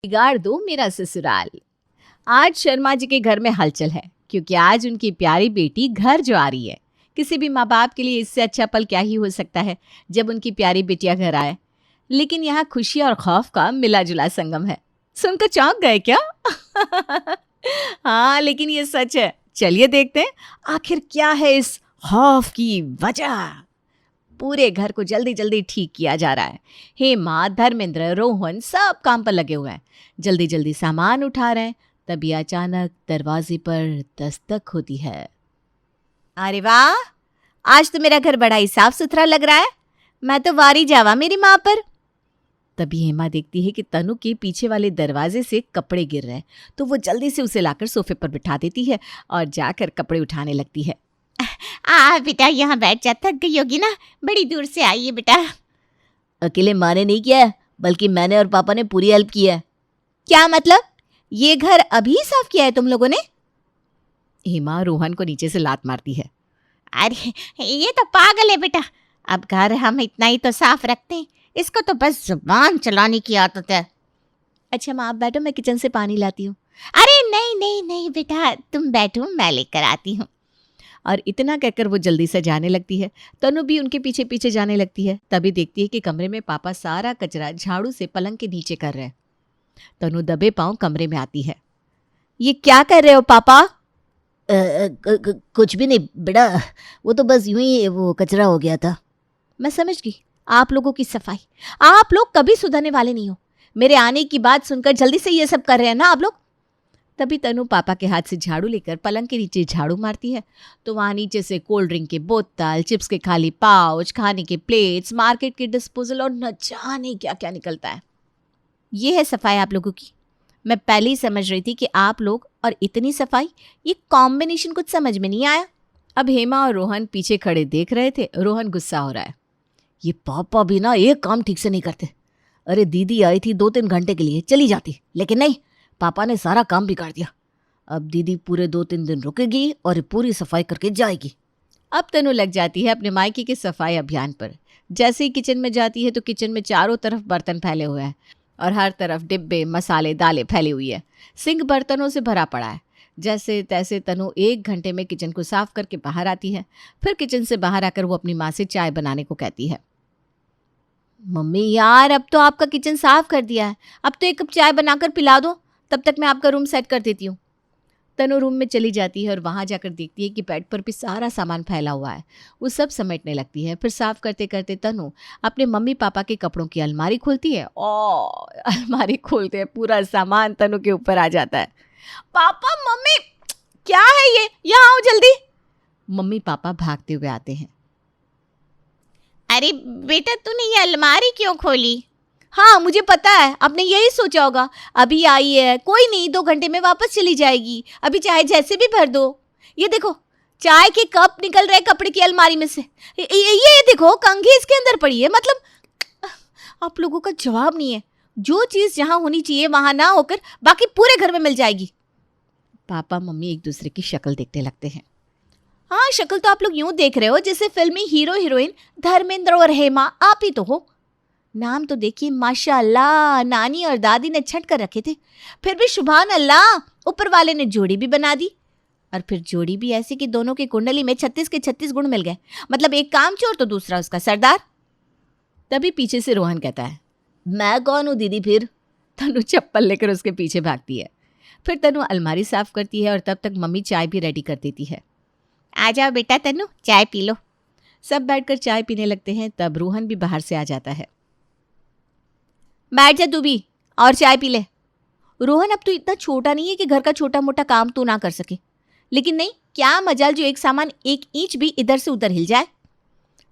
बिगाड़ दो मेरा ससुराल। आज शर्मा जी के घर में हलचल है क्योंकि आज उनकी प्यारी बेटी घर जो आ रही है। किसी भी माँ बाप के लिए इससे अच्छा पल क्या ही हो सकता है जब उनकी प्यारी बेटियां घर आए। लेकिन यहाँ खुशी और खौफ का मिला जुला संगम है। सुनकर चौंक गए क्या? हाँ, लेकिन ये सच है। चलिए देखते हैं आखिर क्या है इस खौफ की वजह। पूरे घर को जल्दी जल्दी ठीक किया जा रहा है। हेमा, धर्मेंद्र, रोहन सब काम पर लगे हुए हैं, जल्दी जल्दी सामान उठा रहे हैं। तभी अचानक दरवाजे पर दस्तक होती है। अरे वाह, आज तो मेरा घर बड़ा ही साफ सुथरा लग रहा है। मैं तो वारी जावा मेरी माँ पर। तभी हेमा देखती है कि तनु के पीछे वाले दरवाजे से कपड़े गिर रहे हैं, तो वो जल्दी से उसे लाकर सोफे पर बिठा देती है और जाकर कपड़े उठाने लगती है। बेटा यहाँ बैठ जा, थक गई होगी ना, बड़ी दूर से आई है बेटा। अकेले माँ ने नहीं किया है, बल्कि मैंने और पापा ने पूरी हेल्प की है। क्या मतलब? ये घर अभी साफ किया है तुम लोगों ने? हेमा रोहन को नीचे से लात मारती है। अरे ये तो पागल है बेटा, अब घर हम इतना ही तो साफ रखते हैं, इसको तो बस जुबान चलाने की आदत है। अच्छा माँ, आप बैठो, मैं किचन से पानी लाती हूँ। अरे नहीं नहीं नहीं बेटा, तुम बैठो, मैं लेकर आती हूँ। और इतना कहकर वो जल्दी से जाने लगती है। तनु भी उनके पीछे पीछे जाने लगती है। तभी देखती है कि कमरे में पापा सारा कचरा झाड़ू से पलंग के नीचे कर रहे हैं। तनु दबे पांव कमरे में आती है। ये क्या कर रहे हो पापा? कुछ भी नहीं बेटा, वो तो बस यूं ही वो कचरा हो गया था। मैं समझ गई, आप लोगों की सफाई। आप लोग कभी सुधरने वाले नहीं हो। मेरे आने की बात सुनकर जल्दी से ये सब कर रहे हैं ना आप लोग। तभी तनु पापा के हाथ से झाड़ू लेकर पलंग के नीचे झाड़ू मारती है, तो वहाँ नीचे से कोल्ड ड्रिंक के बोतल, चिप्स के खाली पाउच, खाने के प्लेट्स, मार्केट के डिस्पोजल और न जाने क्या क्या निकलता है। ये है सफाई आप लोगों की। मैं पहले ही समझ रही थी कि आप लोग और इतनी सफाई, ये कॉम्बिनेशन कुछ समझ में नहीं आया। अब हेमा और रोहन पीछे खड़े देख रहे थे। रोहन गुस्सा हो रहा है। ये पापा भी ना एक काम ठीक से नहीं करते। अरे दीदी आई थी 2-3 घंटे के लिए, चली जाती, लेकिन नहीं, पापा ने सारा काम बिगाड़ दिया। अब दीदी पूरे 2-3 दिन रुकेगी और पूरी सफाई करके जाएगी। अब तनु लग जाती है अपने मायके के सफाई अभियान पर। जैसे ही किचन में जाती है तो किचन में चारों तरफ बर्तन फैले हुए हैं और हर तरफ डिब्बे, मसाले, दालें फैली हुई है। सिंक बर्तनों से भरा पड़ा है। जैसे तैसे तनु 1 घंटे में किचन को साफ करके बाहर आती है। फिर किचन से बाहर आकर वो अपनी माँ से चाय बनाने को कहती है। मम्मी यार, अब तो आपका किचन साफ कर दिया है, अब तो 1 कप चाय बनाकर पिला दो, तब तक मैं आपका रूम सेट कर देती हूँ। तनु रूम में चली जाती है और वहाँ जाकर देखती है कि बेड पर भी सारा सामान फैला हुआ है। वो सब समेटने लगती है। फिर साफ करते करते तनु अपने मम्मी पापा के कपड़ों की अलमारी खोलती है और अलमारी खोलते हैं पूरा सामान तनु के ऊपर आ जाता है। पापा, मम्मी, क्या है ये? यहाँ आओ जल्दी। मम्मी पापा भागते हुए आते हैं। अरे बेटा, तूने ये अलमारी क्यों खोली? हाँ, मुझे पता है, आपने यही सोचा होगा, अभी आई है, कोई नहीं, 2 घंटे में वापस चली जाएगी, अभी चाय जैसे भी भर दो। ये देखो, चाय के कप निकल रहे कपड़े की अलमारी में से। ये देखो, कंघी इसके अंदर पड़ी है। मतलब आप लोगों का जवाब नहीं है। जो चीज़ जहाँ होनी चाहिए वहाँ ना होकर बाकी पूरे घर में मिल जाएगी। पापा मम्मी एक दूसरे की शक्ल देखने लगते हैं। हाँ, शक्ल तो आप लोग यूं देख रहे हो जैसे फिल्मी हीरो हीरोइन धर्मेंद्र और हेमा आप ही तो हो। नाम तो देखिए, माशाअल्लाह, नानी और दादी ने छट कर रखे थे, फिर भी सुभान अल्लाह, ऊपर वाले ने जोड़ी भी बना दी। और फिर जोड़ी भी ऐसी कि दोनों की कुंडली में 36 के 36 गुण मिल गए। मतलब एक कामचोर तो दूसरा उसका सरदार। तभी पीछे से रोहन कहता है, मैं कौन हूँ दीदी फिर? तनु चप्पल लेकर उसके पीछे भागती है। फिर तनु अलमारी साफ करती है और तब तक मम्मी चाय भी रेडी कर देती है। आ जाओ बेटा तनु, चाय पी लो। सब बैठकर चाय पीने लगते हैं। तब रोहन भी बाहर से आ जाता है। बैठ जा तू भी और चाय पी ले। रोहन, अब तो इतना छोटा नहीं है कि घर का छोटा मोटा काम तू ना कर सके, लेकिन नहीं, क्या मजाल जो एक सामान 1 इंच भी इधर से उधर हिल जाए।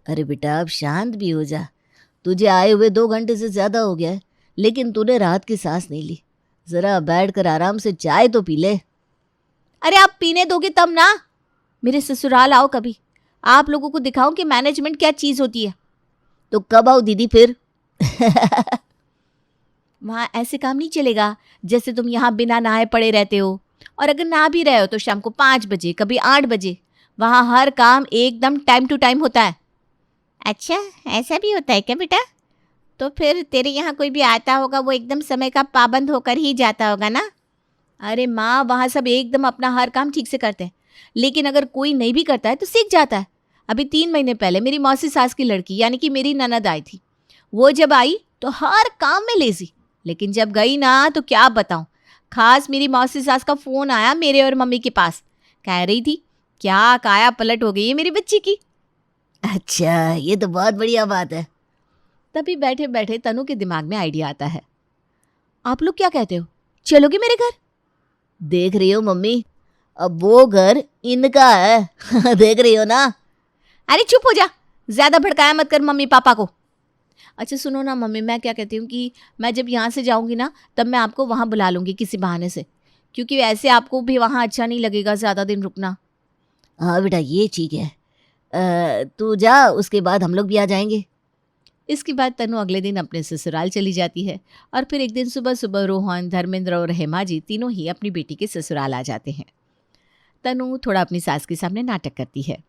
अरे बेटा, अब शांत भी हो जा। तुझे आए हुए 2 घंटे से ज्यादा हो गया है, लेकिन तूने रात की सांस नहीं ली। जरा बैठ कर आराम से चाय तो पी ले। अरे आप पीने दोगे तब ना। मेरे ससुराल आओ कभी, आप लोगों को दिखाऊं कि मैनेजमेंट क्या चीज़ होती है। तो कब आओ दीदी फिर? वहाँ ऐसे काम नहीं चलेगा जैसे तुम यहाँ बिना नहाए पड़े रहते हो। और अगर ना भी रहे हो तो शाम को 5 बजे, कभी 8 बजे। वहाँ हर काम एकदम टाइम टू टाइम होता है। अच्छा, ऐसा भी होता है क्या बेटा? तो फिर तेरे यहाँ कोई भी आता होगा वो एकदम समय का पाबंद होकर ही जाता होगा ना। अरे माँ, वहाँ सब एकदम अपना हर काम ठीक से करते हैं, लेकिन अगर कोई नहीं भी करता है तो सीख जाता है। अभी 3 महीने पहले मेरी मौसी सास की लड़की यानी कि मेरी ननद आई थी। वो जब आई तो हर काम में लेजी, लेकिन जब गई ना तो क्या बताऊं, खास मेरी मौसी सास का फ़ोन आया मेरे और मम्मी के पास। कह रही थी क्या काया पलट हो गई है मेरी बच्ची की। अच्छा, ये तो बहुत बढ़िया बात है। तभी बैठे बैठे तनु के दिमाग में आइडिया आता है। आप लोग क्या कहते हो, चलोगे मेरे घर? देख रही हो मम्मी, अब वो घर इनका है। देख रही हो ना। अरे चुप हो जा, ज़्यादा भड़काया मत कर मम्मी पापा को। अच्छा सुनो ना मम्मी, मैं क्या कहती हूँ कि मैं जब यहाँ से जाऊँगी ना तब मैं आपको वहाँ बुला लूँगी किसी बहाने से, क्योंकि वैसे आपको भी वहाँ अच्छा नहीं लगेगा ज़्यादा दिन रुकना। हाँ बेटा, ये ठीक है। तू जा, उसके बाद हम लोग भी आ जाएंगे। इसके बाद तनु अगले दिन अपने ससुराल चली जाती है और फिर एक दिन सुबह सुबह रोहन, धर्मेंद्र और हेमा जी तीनों ही अपनी बेटी के ससुराल आ जाते हैं। तनु थोड़ा अपनी सास के सामने नाटक करती है।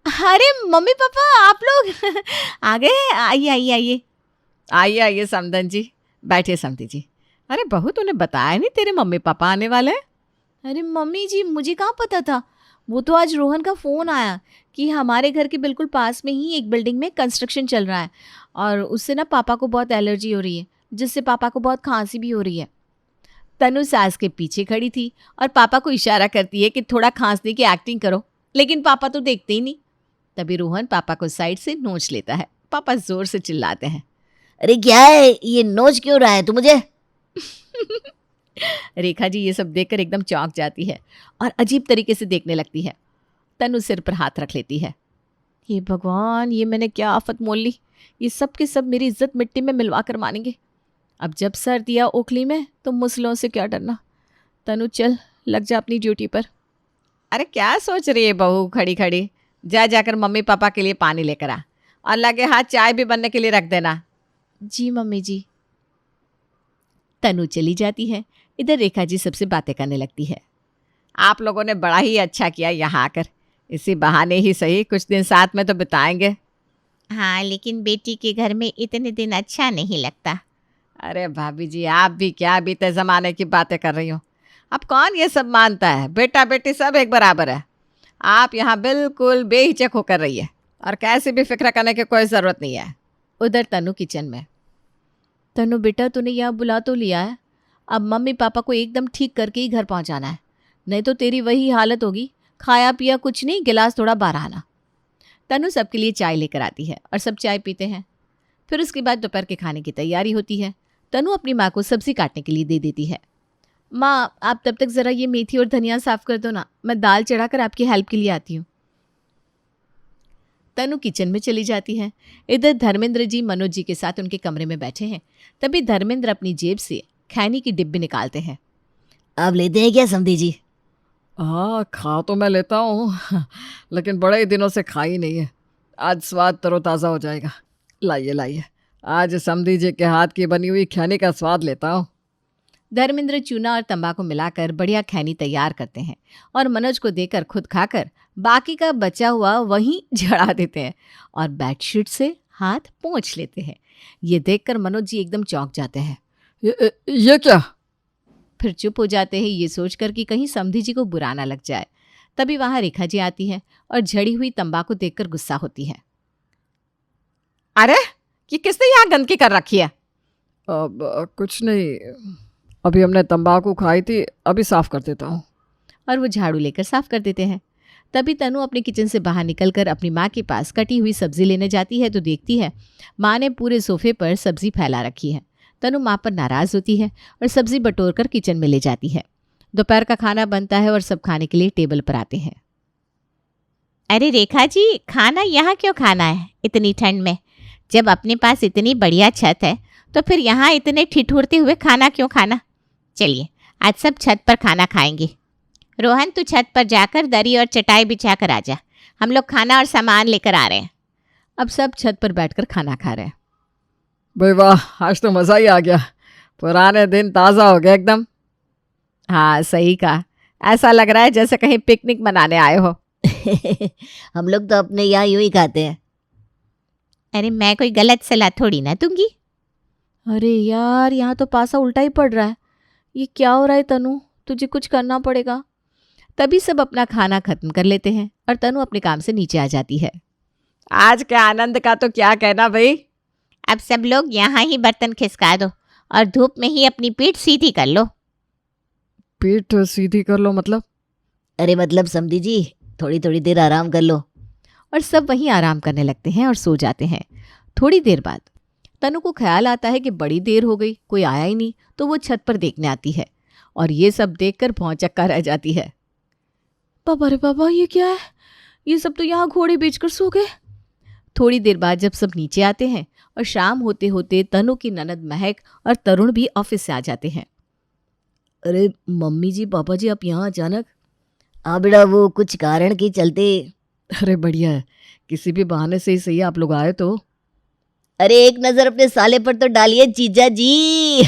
अरे मम्मी पापा आप लोग आ गए हैं, आइए आइए आइए आइए आइए समधन जी, बैठिए समधी जी। अरे बहू तूने बताया नहीं तेरे मम्मी पापा आने वाले हैं? अरे मम्मी जी मुझे कहाँ पता था, वो तो आज रोहन का फ़ोन आया कि हमारे घर के बिल्कुल पास में ही एक बिल्डिंग में कंस्ट्रक्शन चल रहा है और उससे ना पापा को बहुत एलर्जी हो रही है, जिससे पापा को बहुत खांसी भी हो रही है। तनु सास के पीछे खड़ी थी और पापा को इशारा करती है कि थोड़ा खांसने की एक्टिंग करो, लेकिन पापा तो देखते ही नहीं। तभी रोहन पापा को साइड से नोच लेता है। पापा जोर से चिल्लाते हैं, अरे क्या है ये, नोच क्यों रहा है तू मुझे? रेखा जी ये सब देखकर एकदम चौंक जाती है और अजीब तरीके से देखने लगती है। तनु सिर पर हाथ रख लेती है। हे भगवान, ये मैंने क्या आफत मोल ली, ये सब के सब मेरी इज्जत मिट्टी में मिलवा कर मानेंगे। अब जब सर दिया ओखली में तो मुसलों से क्या डरना। तनु चल लग जा अपनी ड्यूटी पर। अरे क्या सोच रही है बहू खड़ी खड़ी, जा जाकर मम्मी पापा के लिए पानी लेकर आ और लगे हाथ चाय भी बनने के लिए रख देना। जी मम्मी जी। तनु चली जाती है। इधर रेखा जी सबसे बातें करने लगती है। आप लोगों ने बड़ा ही अच्छा किया यहाँ आकर, इसी बहाने ही सही कुछ दिन साथ में तो बिताएंगे। हाँ, लेकिन बेटी के घर में इतने दिन अच्छा नहीं लगता। अरे भाभी जी आप भी क्या बीते ज़माने की बातें कर रही हो, अब कौन ये सब मानता है, बेटा बेटी सब एक बराबर है। आप यहाँ बिल्कुल बेहिचक होकर रही है और कैसे भी फिक्र करने की कोई ज़रूरत नहीं है। उधर तनु किचन में। तनु बेटा तूने यहाँ बुला तो लिया है, अब मम्मी पापा को एकदम ठीक करके ही घर पहुँचाना है, नहीं तो तेरी वही हालत होगी, खाया पिया कुछ नहीं, गिलास थोड़ा बाहर आना। तनु सबके लिए चाय लेकर आती है और सब चाय पीते हैं। फिर उसके बाद दोपहर के खाने की तैयारी होती है। तनु अपनी माँ को सब्ज़ी काटने के लिए दे देती है। माँ आप तब तक ज़रा ये मेथी और धनिया साफ़ कर दो ना, मैं दाल चढ़ाकर आपकी हेल्प के लिए आती हूँ। तनु किचन में चली जाती है। इधर धर्मेंद्र जी मनोज जी के साथ उनके कमरे में बैठे हैं। तभी धर्मेंद्र अपनी जेब से खैनी की डिब्बी निकालते हैं। आप लेते हैं क्या समधी जी? हाँ खा तो मैं लेता हूँ लेकिन बड़े दिनों से खा ही नहीं है, आज स्वाद तरोताज़ा हो जाएगा। लाइए लाइए, आज समधी जी के हाथ की बनी हुई खैनी का स्वाद लेता हूँ। धर्मेंद्र चूना और तंबाकू मिलाकर बढ़िया खैनी तैयार करते हैं और मनोज को देकर खुद खाकर बाकी का बचा हुआ वहीं झड़ा देते हैं और बेडशीट से हाथ पोंछ लेते हैं। ये देखकर मनोज जी एकदम चौंक जाते हैं। ये क्या? फिर चुप हो जाते हैं, ये सोचकर कि कहीं समधी जी को बुरा ना लग जाए। तभी वहाँ रेखा जी आती है और झड़ी हुई तंबाकू देखकर गुस्सा होती है। अरे ये किसने यहाँ गंदगी कर रखी है? कुछ नहीं, अभी हमने तंबाकू खाई थी, अभी साफ़ कर देता हूँ। और वो झाड़ू लेकर साफ कर देते हैं। तभी तनु अपने किचन से बाहर निकलकर अपनी माँ के पास कटी हुई सब्जी लेने जाती है तो देखती है माँ ने पूरे सोफे पर सब्जी फैला रखी है। तनु माँ पर नाराज़ होती है और सब्जी बटोर कर किचन में ले जाती है। दोपहर का खाना बनता है और सब खाने के लिए टेबल पर आते हैं। अरे रेखा जी, खाना यहाँ क्यों खाना है इतनी ठंड में? जब अपने पास इतनी बढ़िया छत है तो फिर यहाँ इतने ठिठुरते हुए खाना क्यों खाना? चलिए आज सब छत पर खाना खाएंगे। रोहन तू छत पर जाकर दरी और चटाई बिछा कर आ जा, हम लोग खाना और सामान लेकर आ रहे हैं। अब सब छत पर बैठकर खाना खा रहे हैं। भाई वाह, आज तो मज़ा ही आ गया, पुराने दिन ताज़ा हो गए एकदम। हाँ सही कहा, ऐसा लग रहा है जैसे कहीं पिकनिक मनाने आए हो। हम लोग तो अपने यहाँ यूं ही खाते हैं। अरे मैं कोई गलत सलाह थोड़ी ना दूंगी। अरे यार, यहाँ तो पासा उल्टा ही पड़ रहा है। ये क्या हो रहा है तनु? तुझे कुछ करना पड़ेगा। तभी सब अपना खाना खत्म कर लेते हैं और तनु अपने काम से नीचे आ जाती है। आज के आनंद का तो क्या कहना भाई। अब सब लोग यहाँ ही बर्तन खिसका दो और धूप में ही अपनी पीठ सीधी कर लो। पीठ सीधी कर लो मतलब? अरे मतलब समधी जी, थोड़ी थोड़ी देर आराम कर लो। और सब वहीं आराम करने लगते हैं और सो जाते हैं। थोड़ी देर बाद तनु को ख्याल आता है कि बड़ी देर हो गई, कोई आया ही नहीं, तो वो छत पर देखने आती है और ये सब देखकर भौंचक्का रह जाती है। बाबा रे बाबा, ये क्या है? ये सब तो यहाँ घोड़े बेचकर सो गए। थोड़ी देर बाद जब सब नीचे आते हैं और शाम होते होते तनु की ननद महक और तरुण भी ऑफिस से आ जाते हैं। अरे मम्मी जी, पापा जी, आप यहाँ अचानक? हाँ बेटा, वो कुछ कारण के चलते। अरे बढ़िया है, किसी भी बहाने से ही सही आप लोग आए तो। अरे एक नजर अपने साले पर तो डालिए जीजा जी।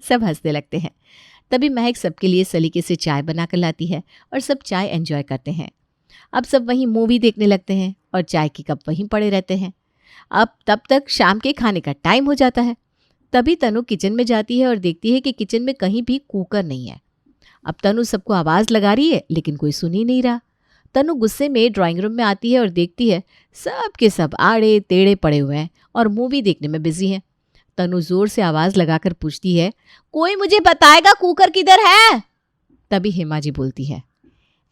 सब हंसने लगते हैं। तभी महक सबके लिए सलीके से चाय बनाकर लाती है और सब चाय एंजॉय करते हैं। अब सब वहीं मूवी देखने लगते हैं और चाय के कप वहीं पड़े रहते हैं। अब तब तक शाम के खाने का टाइम हो जाता है। तभी तनु किचन में जाती है और देखती है कि किचन में कहीं भी कुकर नहीं है। अब तनु सबको आवाज़ लगा रही है लेकिन कोई सुन ही नहीं रहा। तनु गुस्से में ड्राइंग रूम में आती है और देखती है सब के सब आड़े टेढ़े पड़े हुए हैं और मूवी देखने में बिजी हैं। तनु जोर से आवाज़ लगाकर पूछती है, कोई मुझे बताएगा कुकर किधर है? तभी हेमा जी बोलती है,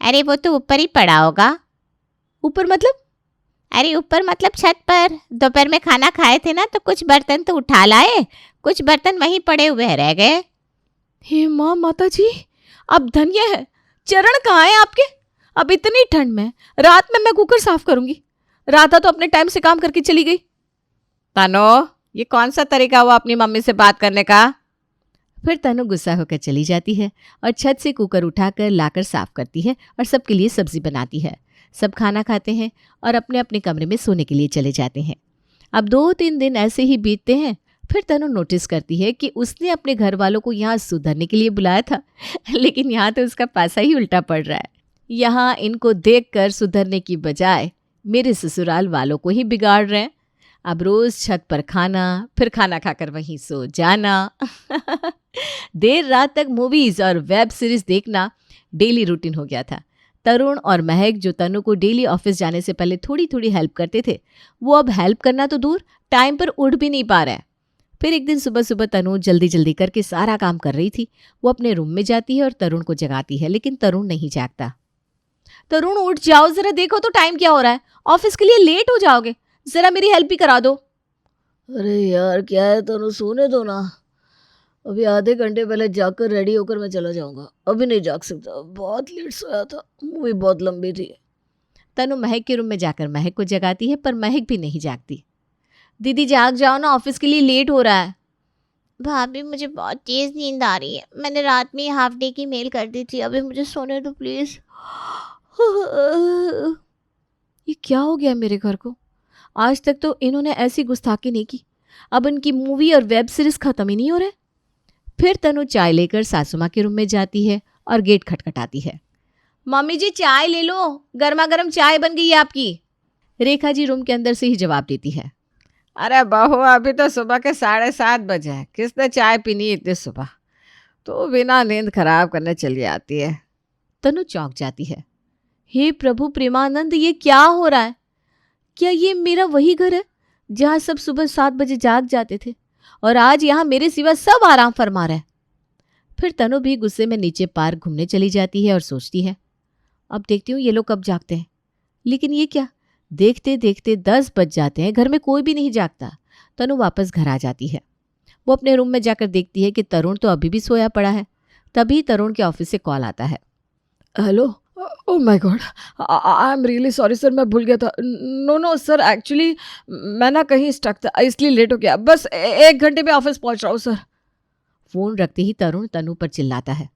अरे वो तो ऊपर ही पड़ा होगा। ऊपर मतलब? अरे ऊपर मतलब छत पर। दोपहर में खाना खाए थे ना, तो कुछ बर्तन तो उठा लाए, कुछ बर्तन वहीं पड़े हुए रह गए। हेमा माता जी, अब धन्य है। चरण कहाँ है आपके? अब इतनी ठंड में रात में मैं कुकर साफ करूंगी। राधा तो अपने टाइम से काम करके चली गई। तनु, ये कौन सा तरीका हुआ अपनी मम्मी से बात करने का? फिर तनु गुस्सा होकर चली जाती है और छत से कुकर उठाकर लाकर साफ करती है और सबके लिए सब्जी बनाती है। सब खाना खाते हैं और अपने अपने कमरे में सोने के लिए चले जाते हैं। अब 2-3 दिन ऐसे ही बीतते हैं। फिर तनु नोटिस करती है कि उसने अपने घर वालों को यहाँ सुधरने के लिए बुलाया था, लेकिन यहाँ तो उसका पासा ही उल्टा पड़ रहा है। यहाँ इनको देखकर सुधरने की बजाय मेरे ससुराल वालों को ही बिगाड़ रहे हैं। अब रोज़ छत पर खाना, फिर खाना खाकर वहीं सो जाना। देर रात तक मूवीज़ और वेब सीरीज़ देखना डेली रूटीन हो गया था। तरुण और महक, जो तनु को डेली ऑफिस जाने से पहले थोड़ी थोड़ी हेल्प करते थे, वो अब हेल्प करना तो दूर, टाइम पर उठ भी नहीं पा रहा है। फिर एक दिन सुबह सुबह तनु जल्दी जल्दी करके सारा काम कर रही थी। वो अपने रूम में जाती है और तरुण को जगाती है, लेकिन तरुण नहीं जागता। तरुण उठ जाओ, जरा देखो तो टाइम क्या हो रहा है, ऑफिस के लिए लेट हो जाओगे, जरा मेरी हेल्प ही करा दो। अरे यार क्या है तनु, सोने दो ना। अभी आधे घंटे पहले जाकर रेडी होकर मैं चला जाऊंगा। अभी नहीं जाग सकता, बहुत लेट सोया था, मूवी बहुत लंबी थी। तनु महक के रूम में जाकर महक को जगाती है, पर महक भी नहीं जागती। दीदी जाग जाओ ना, ऑफिस के लिए लेट हो रहा है। भाभी मुझे बहुत तेज नींद आ रही है, मैंने रात में हाफ डे की मेल कर दी थी, अभी मुझे सोने दो प्लीज। ये क्या हो गया मेरे घर को? आज तक तो इन्होंने ऐसी गुस्ताखी नहीं की। अब इनकी मूवी और वेब सीरीज खत्म ही नहीं हो रहे। फिर तनु चाय लेकर सासू माँ के रूम में जाती है और गेट खटखटाती है। मम्मी जी चाय ले लो, गर्मा गर्म चाय बन गई है आपकी। रेखा जी रूम के अंदर से ही जवाब देती है। अरे बहू, अभी तो सुबह के 7:30 बजे हैं, किसने चाय पीनी इतनी सुबह? तो बिना नींद खराब करने चली आती है। तनु चौंक जाती है। हे प्रभु प्रेमानंद, ये क्या हो रहा है? क्या ये मेरा वही घर है जहाँ सब सुबह 7 बजे जाग जाते थे और आज यहाँ मेरे सिवा सब आराम फरमा रहे हैं? फिर तनु भी गुस्से में नीचे पार्क घूमने चली जाती है और सोचती है, अब देखती हूँ ये लोग कब जागते हैं। लेकिन ये क्या, देखते देखते 10 बज जाते हैं, घर में कोई भी नहीं जागता। तनु वापस घर आ जाती है। वो अपने रूम में जाकर देखती है कि तरुण तो अभी भी सोया पड़ा है। तभी तरुण के ऑफिस से कॉल आता है। Hello, oh my God, I am really sorry sir, मैं भूल गया था। नो सर, एक्चुअली मैं ना कहीं स्टक था, इसलिए लेट हो गया। बस 1 घंटे में ऑफिस पहुंच रहा हूँ सर। फोन रखते ही तरुण तनु पर चिल्लाता है,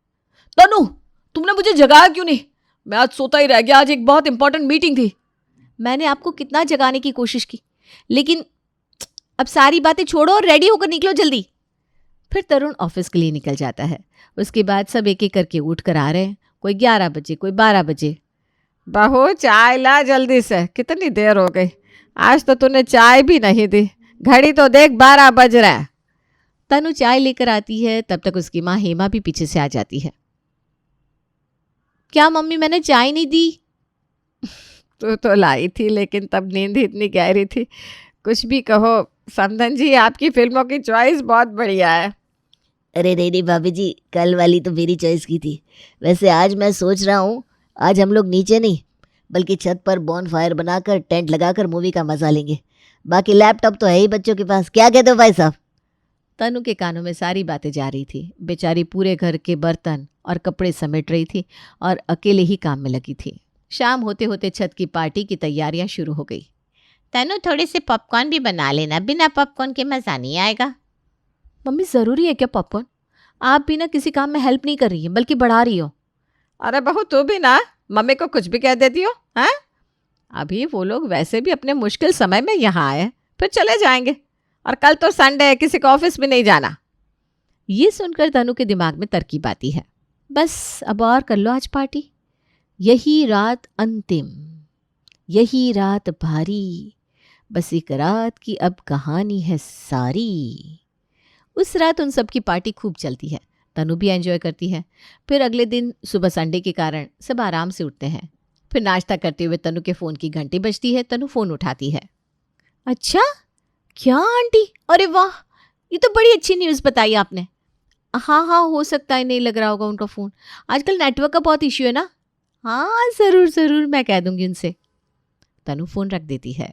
तनु, तुमने मुझे जगाया क्यों नहीं? मैं आज सोता ही रह गया, आज एक बहुत इंपॉर्टेंट मीटिंग थी। मैंने आपको कितना जगाने की कोशिश की, लेकिन अब सारी बातें छोड़ो और रेडी होकर निकलो जल्दी। फिर तरुण ऑफिस के लिए निकल जाता है। उसके बाद सब एक एक करके उठ कर आ रहे हैं, कोई 11 बजे, कोई 12 बजे। बहू चाय ला जल्दी से, कितनी देर हो गई, आज तो तूने चाय भी नहीं दी। घड़ी तो देख 12 बज रहा है। तनु चाय लेकर आती है, तब तक उसकी माँ हेमा भी पीछे से आ जाती है। क्या मम्मी, मैंने चाय नहीं दी? तू तो लाई थी, लेकिन तब नींद ही इतनी गहरी थी। कुछ भी कहो समधन जी, आपकी फिल्मों की चॉइस बहुत बढ़िया है। अरे नहीं नहीं भाभी जी, कल वाली तो मेरी चॉइस की थी। वैसे आज मैं सोच रहा हूँ आज हम लोग नीचे नहीं बल्कि छत पर बॉन फायर बनाकर टेंट लगाकर मूवी का मजा लेंगे। बाकी लैपटॉप तो है ही बच्चों के पास, क्या कहते हो भाई साहब? तनु के कानों में सारी बातें जा रही थी। बेचारी पूरे घर के बर्तन और कपड़े समेट रही थी और अकेले ही काम में लगी थी। शाम होते होते छत की पार्टी की तैयारियां शुरू हो गई। तनु थोड़े से पॉपकॉर्न भी बना लेना, बिना पॉपकॉर्न के मज़ा नहीं आएगा। मम्मी ज़रूरी है क्या पॉपकॉर्न? आप भी ना किसी काम में हेल्प नहीं कर रही है बल्कि बढ़ा रही हो। अरे बहू तू भी ना मम्मी को कुछ भी कह देती हो, हैं? अभी वो लोग वैसे भी अपने मुश्किल समय में यहाँ आए, फिर चले जाएंगे। और कल तो संडे है, किसी को ऑफिस भी नहीं जाना। ये सुनकर तनु के दिमाग में तरकीब आती है। बस अब और कर लो आज पार्टी। यही रात अंतिम, यही रात भारी, बस एक रात की अब कहानी है सारी। उस रात उन सब की पार्टी खूब चलती है। तनु भी एंजॉय करती है। फिर अगले दिन सुबह संडे के कारण सब आराम से उठते हैं। फिर नाश्ता करते हुए तनु के फ़ोन की घंटी बजती है। तनु फ़ोन उठाती है। अच्छा, क्या आंटी? अरे वाह, ये तो बड़ी अच्छी न्यूज़ बताई आपने। हाँ हाँ, हो सकता है नहीं लग रहा होगा उनका फ़ोन, आजकल नेटवर्क का बहुत इश्यू है ना। हाँ ज़रूर ज़रूर, मैं कह दूंगी उनसे। तनु फ़ोन रख देती है।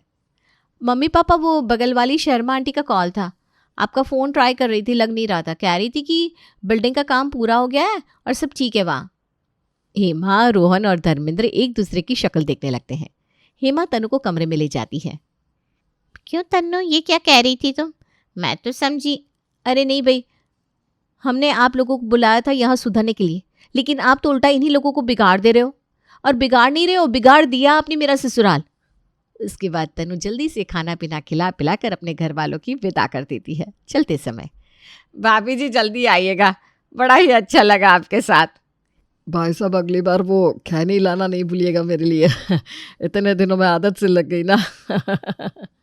मम्मी पापा, वो बगल वाली शर्मा आंटी का कॉल था। आपका फ़ोन ट्राई कर रही थी, लग नहीं रहा था। कह रही थी कि बिल्डिंग का काम पूरा हो गया है और सब ठीक है वहाँ। हेमा, रोहन और धर्मेंद्र एक दूसरे की शक्ल देखने लगते हैं। हेमा तनु को कमरे में ले जाती है। क्यों तन्नू, ये क्या कह रही थी तुम? मैं तो समझी। अरे नहीं भाई, हमने आप लोगों को बुलाया था यहाँ सुधरने के लिए, लेकिन आप तो उल्टा इन्हीं लोगों को बिगाड़ दे रहे हो। और बिगाड़ नहीं रहे हो, बिगाड़ दिया आपने मेरा ससुराल। उसके बाद तनु जल्दी से खाना पीना खिला पिला कर अपने घर वालों की विदा कर देती है। चलते समय, भाभी जी जल्दी आइएगा, बड़ा ही अच्छा लगा आपके साथ। भाई साहब अगली बार वो खैनी लाना नहीं भूलिएगा मेरे लिए। इतने दिनों में आदत से लग गई ना।